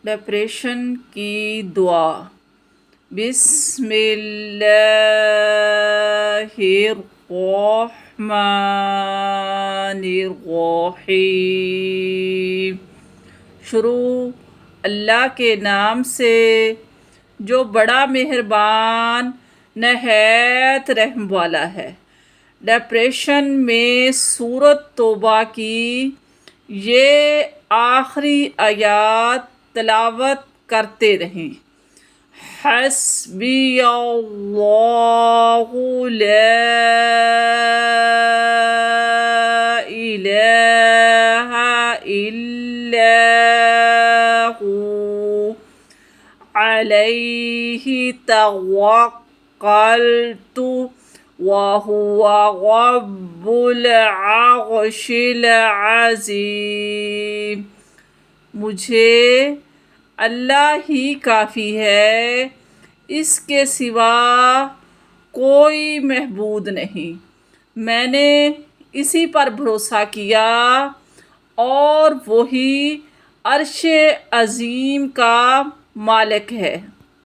Depression کی دعا۔ بسم اللہ الرحمن الرحیم۔ شروع اللہ کے نام سے جو بڑا مہربان نہایت رحم والا ہے۔ ڈپریشن میں سورۃ توبہ کی یہ آخری آیات تلاوت کرتے رہیں۔ حسبی اللہ لا الہ الا هو علیہ توکلت وهو رب العرش العظیم۔ مجھے اللہ ہی کافی ہے، اس کے سوا کوئی معبود نہیں۔ میں نے اسی پر بھروسہ کیا اور وہی عرش عظیم کا مالک ہے۔